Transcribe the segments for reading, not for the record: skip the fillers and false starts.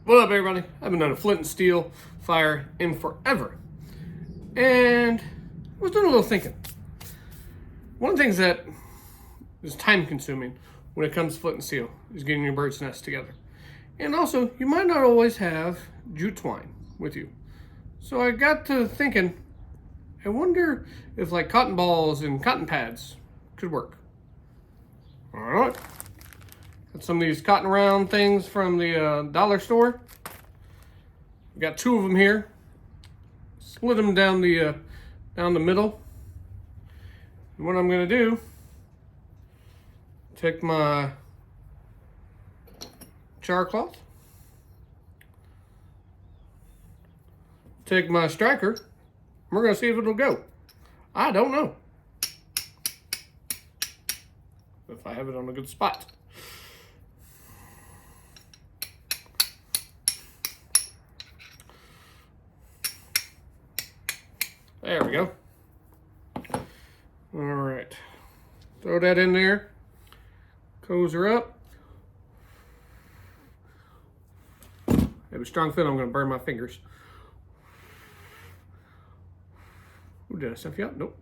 What up, everybody? I haven't done a flint and steel fire in forever. And I was doing a little thinking. One of the things that is time consuming when it comes to flint and steel is getting your bird's nest together. And also, you might not always have jute twine with you. So I got to thinking, I wonder if like cotton balls and cotton pads could work. Alright. Got some of these cotton round things from the dollar store. Got two of them here. Split them down the middle. And what I'm going to do, take my char cloth, take my striker, and we're going to see if it'll go. I don't know if I have it on a good spot. There we go. All right. Throw that in there. Close her up. Have a strong feeling I'm going to burn my fingers. Ooh, did I stuff you up? Nope.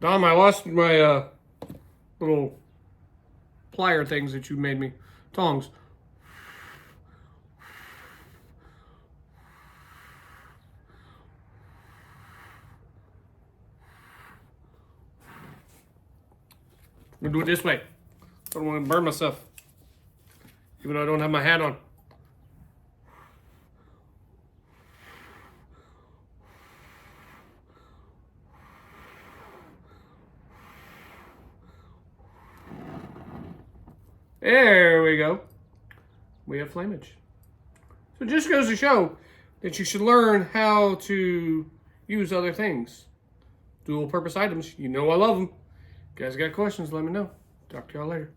Dom, I lost my little plier things that you made me. Tongs. I'm gonna do it this way. I don't want to burn myself, even though I don't have my hat on. There we go. We have flamage. So it just goes to show that you should learn how to use other things. Dual purpose items. You know I love them. You guys got questions, let me know. Talk to y'all later.